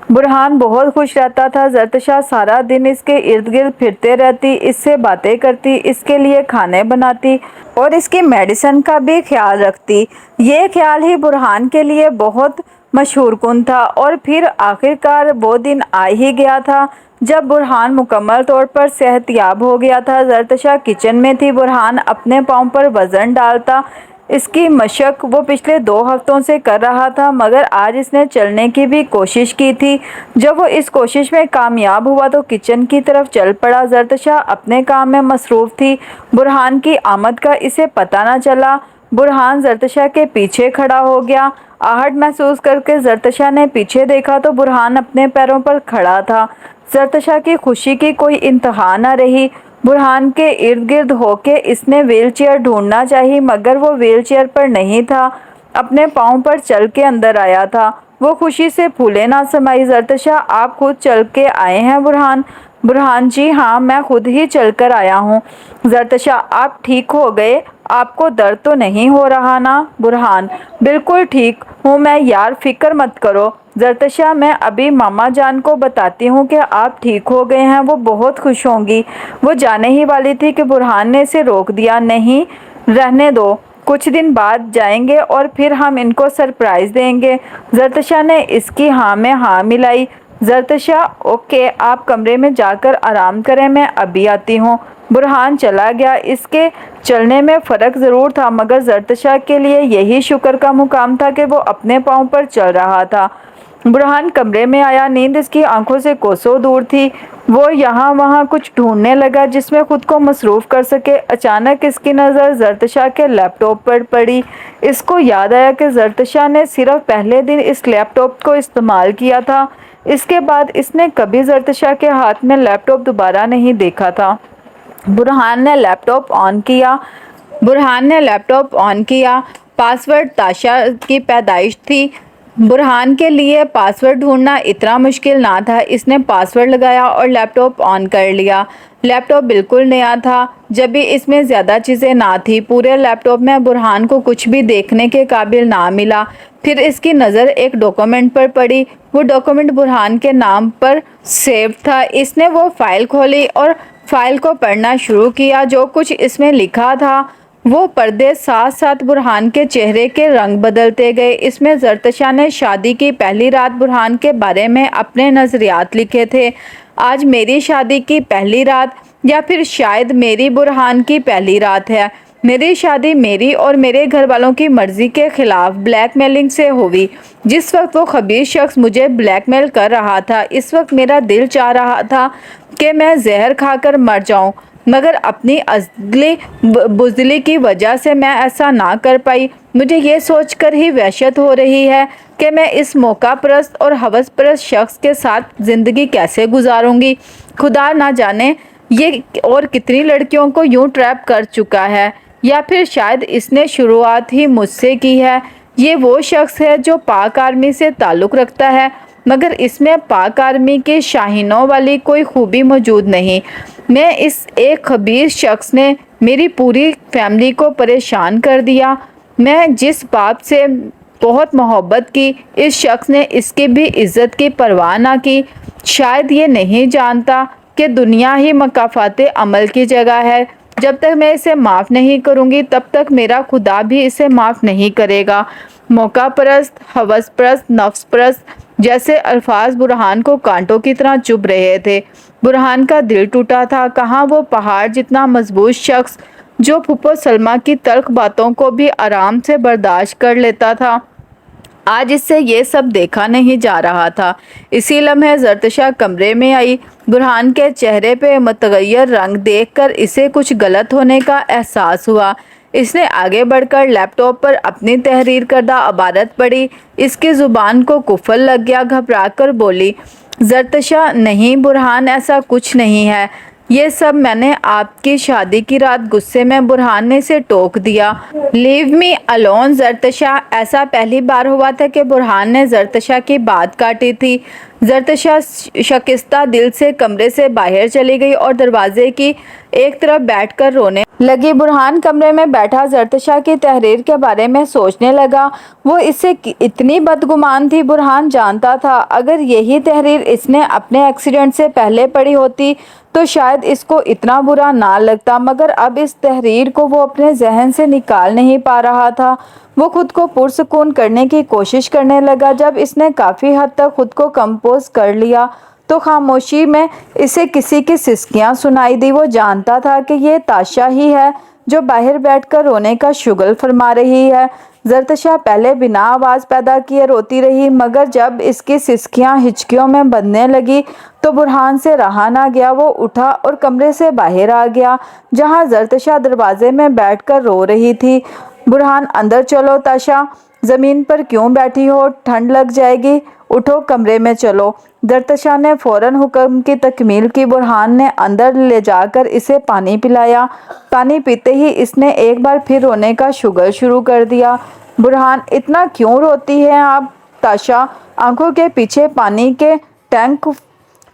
برہان بہت خوش رہتا تھا۔ زرتشا سارا دن اس کے ارد گرد پھرتے رہتی، اس سے باتیں کرتی، اس کے لیے کھانے بناتی اور اس کی میڈیسن کا بھی خیال رکھتی۔ یہ خیال ہی برہان کے لیے بہت مسحور کن تھا۔ اور پھر آخرکار وہ دن آ ہی گیا تھا جب برہان مکمل طور پر صحت یاب ہو گیا تھا۔ زرتشا کچن میں تھی، برہان اپنے پاؤں پر وزن ڈالتا۔ اس کی مشق وہ پچھلے 2 ہفتوں سے کر رہا تھا، مگر آج اس نے چلنے کی بھی کوشش کی تھی۔ جب وہ اس کوشش میں کامیاب ہوا تو کچن کی طرف چل پڑا۔ زرتشا اپنے کام میں مصروف تھی، برہان کی آمد کا اسے پتہ نہ چلا۔ برہان زرتشا کے پیچھے کھڑا ہو گیا۔ آہٹ محسوس کر کے زرتشا نے پیچھے دیکھا تو برہان اپنے پیروں پر کھڑا تھا۔ زرتشا کی خوشی کی کوئی انتہا نہ رہی۔ برہان کے ارد گرد ہو کے اس نے ویل چیئر ڈھونڈنا چاہی، مگر وہ ویل چیئر پر نہیں تھا، اپنے پاؤں پر چل کے اندر آیا تھا۔ وہ خوشی سے پھولے نہ سمائی۔ زرتشا، آپ خود چل کے آئے ہیں برہان؟ बुरहान जी हाँ, मैं खुद ही चलकर आया हूँ। जरतशा आप ठीक हो गए? आपको दर्द तो नहीं हो रहा ना? बुरहान बिल्कुल ठीक हूँ मैं यार, फिक्र मत करो। जरतशा मैं अभी मामा जान को बताती हूँ कि आप ठीक हो गए हैं, वो बहुत खुश होंगी। वो जाने ही वाली थी कि बुरहान ने इसे रोक दिया। नहीं, रहने दो, कुछ दिन बाद जाएंगे और फिर हम इनको सरप्राइज़ देंगे। जरतशा ने इसकी हाँ में हाँ मिलाई। जरतशा ओके, आप कमरे में जाकर आराम करें, मैं अभी आती हूँ। बुरहान चला गया। इसके चलने में फ़र्क ज़रूर था, मगर जरतशा के लिए यही शुक्र का मुकाम था कि वो अपने पाँव पर चल रहा था। बुरहान कमरे में आया। नींद इसकी आंखों से कोसों दूर थी। वो यहाँ वहाँ कुछ ढूंढने लगा जिसमें खुद को मसरूफ़ कर सके। अचानक इसकी नज़र जरतशा के लैपटॉप पर पड़ी। इसको याद आया कि जरतशा ने सिर्फ पहले दिन इस लैपटॉप को इस्तेमाल किया था। इसके बाद इसने कभी जरतशा के हाथ में लैपटॉप दोबारा नहीं देखा था। बुरहान ने लैपटॉप ऑन किया। पासवर्ड ताशा की पैदाइश थी। बुरहान के लिए पासवर्ड ढूंढना इतना मुश्किल ना था। इसने पासवर्ड लगाया और लैपटॉप ऑन कर लिया। लैपटॉप बिल्कुल नया था, जब भी इसमें ज़्यादा चीज़ें ना थी। पूरे लैपटॉप में बुरहान को कुछ भी देखने के काबिल ना मिला। फिर इसकी नज़र एक डॉक्यूमेंट पर पड़ी। वो डॉक्यूमेंट बुरहान के नाम पर सेव था। इसने वो फ़ाइल खोली और फाइल को पढ़ना शुरू किया। जो कुछ इसमें लिखा था वो पर्दे साथ साथ बुरहान के चेहरे के रंग बदलते गए। इसमें जरतशा ने शादी की पहली रात बुरहान के बारे में अपने नज़रियात लिखे थे। आज मेरी शादी की पहली रात, या फिर शायद मेरी बुरहान की पहली रात है। मेरी शादी मेरी और मेरे घर वालों की मर्ज़ी के ख़िलाफ़ ब्लैकमेलिंग से हुई। जिस वक्त वो खबीस शख्स मुझे ब्लैकमेल कर रहा था, इस वक्त मेरा दिल चाह रहा था कि मैं जहर खाकर मर जाऊं, मगर अपनी अज़ली बुज़दिली की वजह से मैं ऐसा ना कर पाई। मुझे ये सोचकर ही वहशत हो रही है कि मैं इस मौका परस्त और हवस परस्त शख्स के साथ ज़िंदगी कैसे गुजारूंगी। खुदा ना जाने ये और कितनी लड़कियों को यूं ट्रैप कर चुका है, या फिर शायद इसने शुरुआत ही मुझसे की है। ये वो शख्स है जो पाक आर्मी से ताल्लुक़ रखता है, मगर इसमें पाक आर्मी के शाहीनों वाली कोई खूबी मौजूद नहीं। मैं इस एक खबीस शख्स ने मेरी पूरी फैमिली को परेशान कर दिया। मैं जिस बाप से बहुत मोहब्बत की, इस शख्स ने इसकी भी इज़्ज़त की परवाह ना की। शायद ये नहीं जानता कि दुनिया ही मकाफ़ाते अमल की जगह है। जब तक मैं इसे माफ़ नहीं करूँगी तब तक मेरा खुदा भी इसे माफ़ नहीं करेगा। मौका परस्त, हवस परस्त, नफ्स परस्त जैसे अल्फाज बुरहान को कांटों की तरह चुभ रहे थे। बुरहान का दिल टूटा था। कहाँ वो पहाड़ जितना मजबूत शख्स जो फुप्पो सलमा की तल्ख बातों को भी आराम से बर्दाश्त कर लेता था, आज इससे ये सब देखा नहीं जा रहा था। इसी लम्हे जरतशा कमरे में आई। बुरहान के चेहरे पे मुतगय्यर रंग देखकर इसे कुछ गलत होने का एहसास हुआ। इसने आगे बढ़कर लैपटॉप पर अपनी तहरीर करदा इबारत पढ़ी। इसकी ज़ुबान को कुफल लग गया। घबराकर बोली, जरतशा नहीं बुरहान, ऐसा कुछ नहीं है। ये सब मैंने आपकी शादी की रात गुस्से में बुरहान ने इसे टोक दिया। लीव मी अलोन जरतशा। ऐसा पहली बार हुआ था कि बुरहान ने जरतशा की बात काटी थी। जरतशा शकिस्ता दिल से कमरे से बाहर चली गई और दरवाजे की एक तरफ बैठकर रोने लगी। बुरहान कमरे में बैठा जरतशा की तहरीर के बारे में सोचने लगा। वो इससे इतनी बदगुमान थी। बुरहान जानता था अगर यही तहरीर इसने अपने एक्सीडेंट से पहले पढ़ी होती तो शायद इसको इतना बुरा ना लगता, मगर अब इस तहरीर को वो अपने जहन से निकाल नहीं पा रहा था। वो खुद को पुरसुकून करने की कोशिश करने लगा। जब इसने काफ़ी हद तक खुद को कंपोज कर लिया तो खामोशी में इसे किसी की सिसकियां सुनाई दी। वो जानता था कि ये ताशा ही है जो बाहर बैठकर रोने का शुगल फरमा रही है। जरतशा पहले बिना आवाज़ पैदा किए रोती रही, मगर जब इसकी सिसकियां हिचकियों में बंधने लगी तो बुरहान से रहा ना गया। वो उठा और कमरे से बाहर आ गया जहां जरतशा दरवाजे में बैठकर रो रही थी। बुरहान, अंदर चलो। ताशा, ज़मीन पर क्यों बैठी हो, ठंड लग जाएगी, उठो कमरे में चलो। जरतशा ने फ़ौरन हुक्म की तकमील की। बुरहान ने अंदर ले जाकर इसे पानी पिलाया। पानी पीते ही इसने एक बार फिर रोने का शुगर शुरू कर दिया। बुरहान, इतना क्यों रोती हैं आप? ताशा आंखों के पीछे पानी के टैंक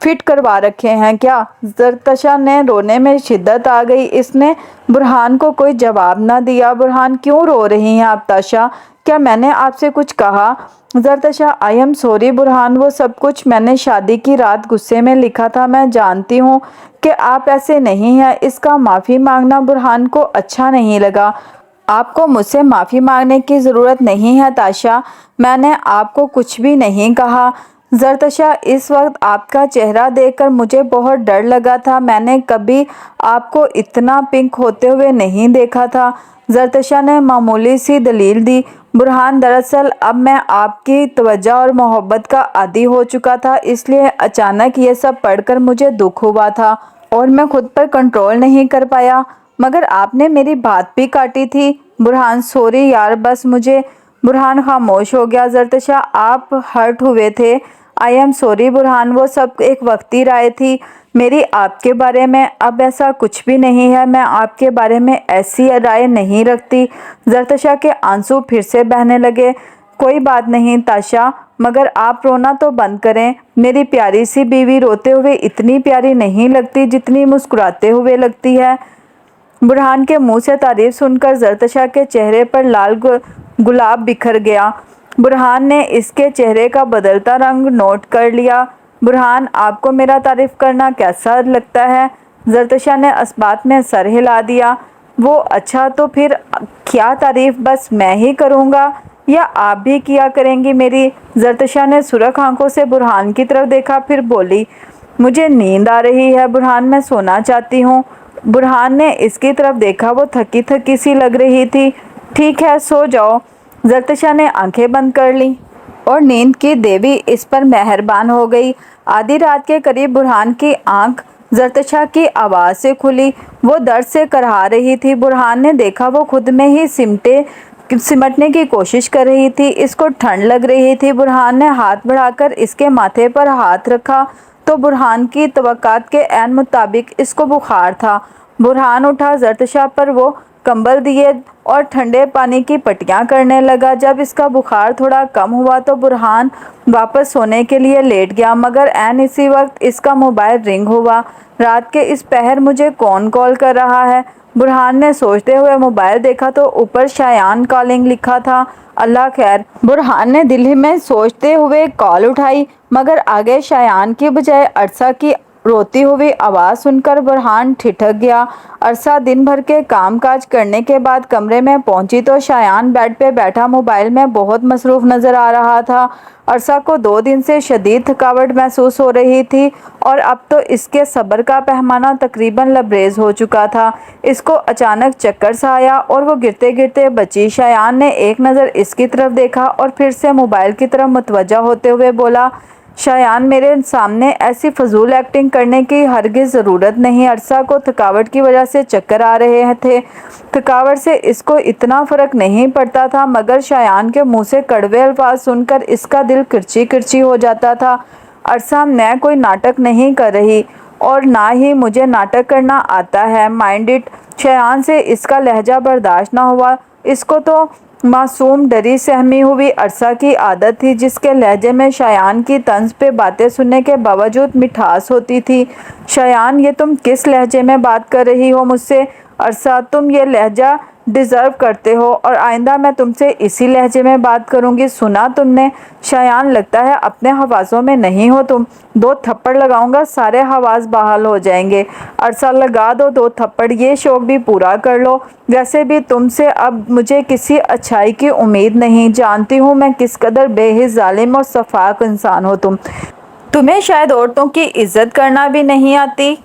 फिट करवा रखे हैं क्या? ज़रतशा ने रोने में शिद्दत आ गई। इसने बुरहान को कोई जवाब न दिया। बुरहान, क्यों रो रही हैं आप ताशा? क्या मैंने आपसे कुछ कहा? ज़रतशा, आई एम सॉरी बुरहान, वो सब कुछ मैंने शादी की रात गुस्से में लिखा था। मैं जानती हूँ कि आप ऐसे नहीं हैं। इसका माफ़ी मांगना बुरहान को अच्छा नहीं लगा। आपको मुझसे माफ़ी मांगने की ज़रूरत नहीं है ताशा, मैंने आपको कुछ भी नहीं कहा। ज़रतशा, इस वक्त आपका चेहरा देखकर मुझे बहुत डर लगा था। मैंने कभी आपको इतना पिंक होते हुए नहीं देखा था। ज़रतशा ने मामूली सी दलील दी। बुरहान, दरअसल अब मैं आपकी तवज्जो और मोहब्बत का आदी हो चुका था, इसलिए अचानक ये सब पढ़कर मुझे दुख हुआ था और मैं खुद पर कंट्रोल नहीं कर पाया। मगर आपने मेरी बात भी काटी थी। बुरहान, सॉरी यार, बस मुझे। बुरहान खामोश हो गया। ज़रतशा, आप हर्ट हुए थे। आई एम सॉरी बुरहान, वो सब एक वक्ती राय थी मेरी आपके बारे में। अब ऐसा कुछ भी नहीं है, मैं आपके बारे में ऐसी राय नहीं रखती। ज़रतशा के आंसू फिर से बहने लगे। कोई बात नहीं ताशा, मगर आप रोना तो बंद करें। मेरी प्यारी सी बीवी रोते हुए इतनी प्यारी नहीं लगती जितनी मुस्कुराते हुए लगती है। बुरहान के मुंह से तारीफ सुनकर ज़रतशा के चेहरे पर लाल गुलाब बिखर गया। बुरहान ने इसके चेहरे का बदलता रंग नोट कर लिया। बुरहान, आपको मेरा तारीफ करना कैसा लगता है? ज़रतशा ने इस्बात में सर हिला दिया। वो, अच्छा तो फिर क्या तारीफ बस मैं ही करूँगा या आप भी किया करेंगी मेरी? ज़रतशा ने सुरख आंखों से बुरहान की तरफ देखा, फिर बोली, मुझे नींद आ रही है बुरहान, मैं सोना चाहती हूँ। बुरहान ने इसकी तरफ देखा, वो थकी थकी सी लग रही थी। ठीक है, सो जाओ। ज़रतशा ने आंखें बंद कर लीं और नींद की देवी इस पर मेहरबान हो गई। आधी रात के करीब बुरहान की आंख ज़रतशा की आवाज़ से खुली। वो दर्द से करहा रही थी। बुरहान ने देखा वो खुद में ही सिमटने की कोशिश कर रही थी। इसको ठंड लग रही थी। बुरहान ने हाथ बढ़ाकर इसके माथे पर हाथ रखा तो बुरहान की तवक्कात के ऐन मुताबिक इसको बुखार था। बुरहान उठा, ज़रतशा पर वो कंबल दिए और ठंडे पानी की पट्टियाँ करने लगा। जब इसका बुखार थोड़ा कम हुआ तो बुरहान वापस सोने के लिए लेट गया, मगर ऐन इसी वक्त इसका मोबाइल रिंग हुआ। रात के इस पहर मुझे कौन कॉल कर रहा है? बुरहान ने सोचते हुए मोबाइल देखा तो ऊपर शायान कॉलिंग लिखा था। अल्लाह खैर, बुरहान ने दिल में सोचते हुए कॉल उठाई, मगर आगे शायान की बजाय अरसा की रोती हुई आवाज़ सुनकर बुरहान ठिठक गया। अरसा दिन भर के कामकाज करने के बाद कमरे में पहुंची तो शायान बेड पे बैठा मोबाइल में बहुत मसरूफ़ नज़र आ रहा था। अरसा को 2 दिन से शदीद थकावट महसूस हो रही थी और अब तो इसके सब्र का पैमाना तकरीबन लबरेज हो चुका था। इसको अचानक चक्कर सा आया और वो गिरते गिरते बची। शायान ने एक नज़र इसकी तरफ देखा और फिर से मोबाइल की तरफ मुतवज्जा होते हुए बोला, शायान, मेरे सामने ऐसी फजूल एक्टिंग करने की हरगिज़ ज़रूरत नहीं। अरसा को थकावट की वजह से चक्कर आ रहे थे। थकावट से इसको इतना फ़र्क नहीं पड़ता था, मगर शायान के मुंह से कड़वे अल्फाज सुनकर इसका दिल किरची किरची हो जाता था। अरसा, मैं कोई नाटक नहीं कर रही और ना ही मुझे नाटक करना आता है, माइंड इट। शायान से इसका लहजा बर्दाश्त ना हुआ। इसको तो मासूम डरी सहमी हुई अरसा की आदत थी, जिसके लहजे में शायान की तंज पे बातें सुनने के बावजूद मिठास होती थी। शायान, ये तुम किस लहजे में बात कर रही हो मुझसे? अरसा, तुम ये लहजा डिज़र्व करते हो और आइंदा मैं तुमसे इसी लहजे में बात करूंगी। सुना तुमने? शायान, लगता है अपने हवासों में नहीं हो तुम। 2 थप्पड़ लगाऊंगा, सारे हवास बहाल हो जाएंगे। अरसा, लगा दो 2 थप्पड़, ये शौक भी पूरा कर लो। वैसे भी तुमसे अब मुझे किसी अच्छाई की उम्मीद नहीं। जानती हूँ मैं किस कदर बेहिस, जालिम और सफाक इंसान हो तुम। तुम्हें शायद औरतों की इज्जत करना भी नहीं आती।